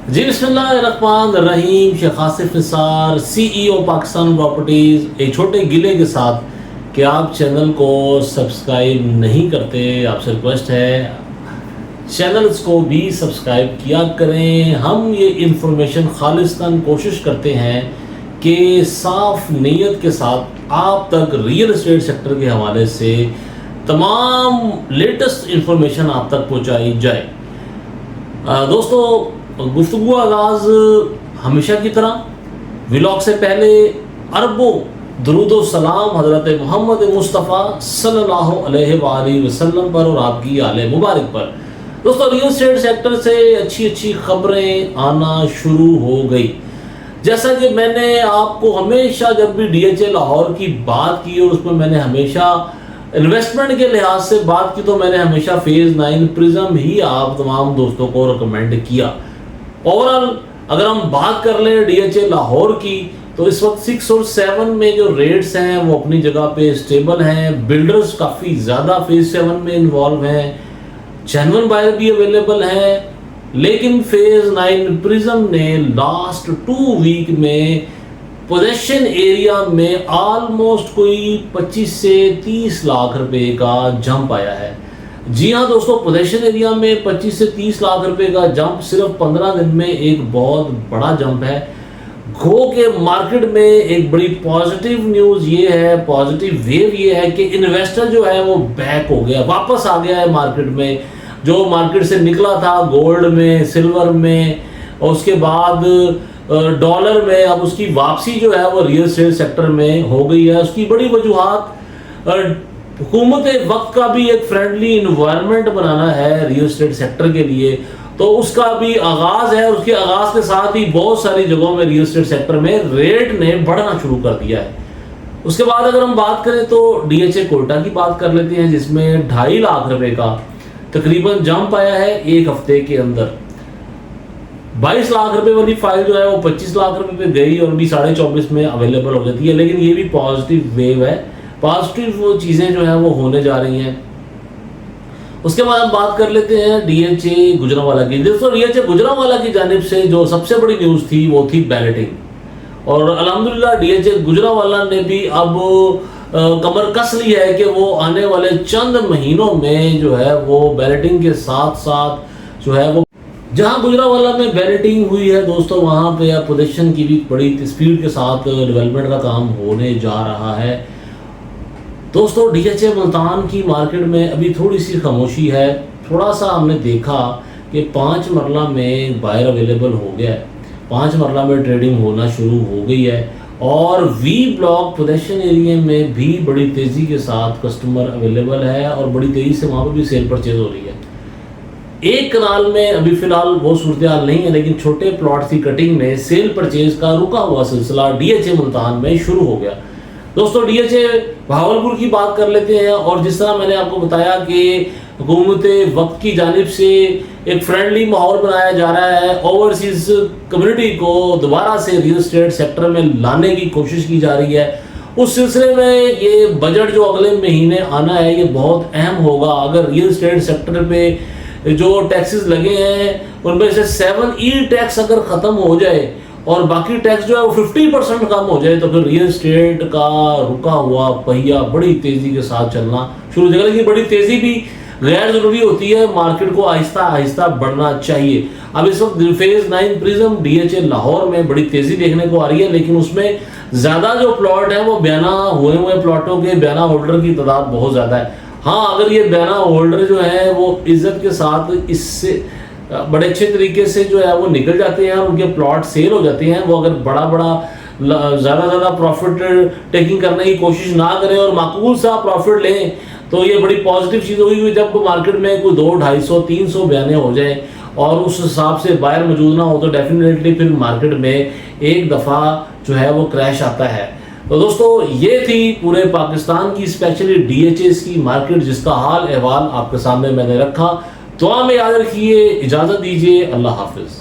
جی بسم اللہ الرحمن الرحیم. شیخ آصف نثار CEO پاکستان پراپرٹیز ایک چھوٹے گلے کے ساتھ کہ آپ چینل کو سبسکرائب نہیں کرتے. آپ سے ریکویسٹ ہے چینلز کو بھی سبسکرائب کیا کریں. ہم یہ انفارمیشن خالصتاً کوشش کرتے ہیں کہ صاف نیت کے ساتھ آپ تک ریئل اسٹیٹ سیکٹر کے حوالے سے تمام لیٹسٹ انفارمیشن آپ تک پہنچائی جائے. دوستو, گفتگو آغاز ہمیشہ کی طرح ولاگ سے پہلے اربوں درود و سلام حضرت محمد مصطفیٰ صلی اللہ علیہ وآلہ وسلم پر اور آپ کی آل مبارک پر. دوستو, ریئل اسٹیٹ سیکٹر سے اچھی خبریں آنا شروع ہو گئی. جیسا کہ میں نے آپ کو ہمیشہ جب بھی DHA لاہور کی بات کی اور اس میں میں نے ہمیشہ انویسٹمنٹ کے لحاظ سے بات کی تو میں نے ہمیشہ فیز 9 پرزم ہی آپ تمام دوستوں کو ریکمینڈ کیا. اوورال اگر ہم بات کر لیں DHA لاہور کی تو اس وقت 6 اور 7 میں جو ریٹس ہیں وہ اپنی جگہ پہ اسٹیبل ہیں. بلڈرز کافی زیادہ فیز 7 میں انوالو ہیں, جینون بائر بھی اویلیبل ہیں. لیکن فیز 9 پرزم نے لاسٹ 2 ویک میں پوزیشن ایریا میں آلموسٹ کوئی 25 سے 30 لاکھ روپے کا جمپ آیا ہے. جی ہاں دوستو, پوزیشن ایریا میں 25 سے 30 لاکھ روپے کا جمپ صرف 15 دن میں ایک بہت بڑا جمپ ہے. گو کہ مارکیٹ میں ایک بڑی پازیٹیو نیوز یہ ہے, پازیٹیو ویو یہ ہے کہ انویسٹر جو ہے وہ بیک ہو گیا, واپس آ گیا ہے مارکیٹ میں. جو مارکیٹ سے نکلا تھا گولڈ میں, سلور میں اور اس کے بعد ڈالر میں, اب اس کی واپسی جو ہے وہ ریئل اسٹیٹ سیکٹر میں ہو گئی ہے. اس کی بڑی وجوہات حکومت وقت کا بھی ایک فرینڈلی انوائرمنٹ بنانا ہے ریئل اسٹیٹ سیکٹر کے لیے, تو اس کا بھی آغاز ہے. اس کے آغاز کے ساتھ ہی بہت ساری جگہوں میں ریئل اسٹیٹ سیکٹر میں ریٹ نے بڑھنا شروع کر دیا ہے. اس کے بعد اگر ہم بات کریں تو DHA کوئٹہ کی بات کر لیتے ہیں, جس میں 2.5 لاکھ روپے کا تقریباً جمپ آیا ہے ایک ہفتے کے اندر. 22 لاکھ روپے والی فائل جو ہے وہ 25 لاکھ روپے پہ گئی اور بھی 24.5 میں اویلیبل ہو جاتی ہے. لیکن یہ بھی پازیٹیو ویو ہے, پازیٹیو چیزیں جو ہیں وہ ہونے جا رہی ہیں. اس کے بعد ہم بات کر لیتے ہیں DHA گجرانوالہ کی. دوستو, DHA گجرانوالہ کی جانب سے جو سب سے بڑی نیوز تھی وہ تھی بیلٹنگ, اور الحمدللہ DHA گجرانوالہ نے بھی اب کمر کس لی ہے کہ وہ آنے والے چند مہینوں میں جو ہے وہ بیلٹنگ کے ساتھ ساتھ جو ہے وہ جہاں گجرانوالہ میں بیلٹنگ ہوئی ہے دوستو وہاں پہ پوزیشن کی بھی بڑی اسپیڈ کے ساتھ ڈیولپمنٹ کا کام ہونے جا رہا ہے. دوستو, DHA ملتان کی مارکیٹ میں ابھی تھوڑی سی خاموشی ہے. تھوڑا سا ہم نے دیکھا کہ 5 مرلہ میں بائر اویلیبل ہو گیا ہے, 5 مرلہ میں ٹریڈنگ ہونا شروع ہو گئی ہے, اور وی بلاک پوزیشن ایریا میں بھی بڑی تیزی کے ساتھ کسٹمر اویلیبل ہے اور بڑی تیزی سے وہاں پہ بھی سیل پرچیز ہو رہی ہے. ایک کنال میں ابھی فی الحال وہ صورتحال نہیں ہے, لیکن چھوٹے پلاٹ کی کٹنگ میں سیل پرچیز کا رکا ہوا سلسلہ DHA ملتان میں شروع ہو گیا. دوستو, DHA بہاولپور کی بات کر لیتے ہیں, اور جس طرح میں نے آپ کو بتایا کہ حکومت وقت کی جانب سے ایک فرینڈلی ماحول بنایا جا رہا ہے, اوورسیز کمیونٹی کو دوبارہ سے ریئل اسٹیٹ سیکٹر میں لانے کی کوشش کی جا رہی ہے. اس سلسلے میں یہ بجٹ جو اگلے مہینے آنا ہے یہ بہت اہم ہوگا. اگر ریئل اسٹیٹ سیکٹر پہ جو ٹیکسز لگے ہیں ان میں سے 7E ٹیکس اگر ختم ہو جائے اور باقی ٹیکس جو ہے وہ 50% کم ہو جائے تو پھر ریئل اسٹیٹ کا رکا ہوا پہیا بڑی تیزی کے ساتھ چلنا شروع ہو جائے گا. لیکن بڑی تیزی بھی غیر ضروری ہوتی ہے, مارکیٹ کو آہستہ آہستہ بڑھنا چاہیے. اب اس وقت فیز 9 پرزم DHA لاہور میں بڑی تیزی دیکھنے کو آ رہی ہے, لیکن اس میں زیادہ جو پلاٹ ہیں وہ بیانہ ہوئے پلاٹوں کے بیانہ ہولڈر کی تعداد بہت زیادہ ہے. ہاں, اگر یہ بیانہ ہولڈر جو ہیں وہ عزت کے ساتھ اس سے بڑے اچھے طریقے سے جو ہے وہ نکل جاتے ہیں اور ان کے پلاٹ سیل ہو جاتے ہیں, وہ اگر بڑا زیادہ پروفٹ ٹیکنگ کرنے کی کوشش نہ کریں اور معقول سا پروفٹ لیں تو یہ بڑی پازیٹیو چیز ہوگی. جب مارکیٹ میں کوئی 200, 250, 300 بیانے ہو جائیں اور اس حساب سے بائر موجود نہ ہو تو ڈیفینیٹلی پھر مارکیٹ میں ایک دفعہ جو ہے وہ کریش آتا ہے. تو دوستو, یہ تھی پورے پاکستان کی اسپیشلی DHA کی مارکیٹ جس کا حال احوال آپ کے سامنے میں نے رکھا. دعا میں یاد رکھیے, اجازت دیجیے, اللہ حافظ.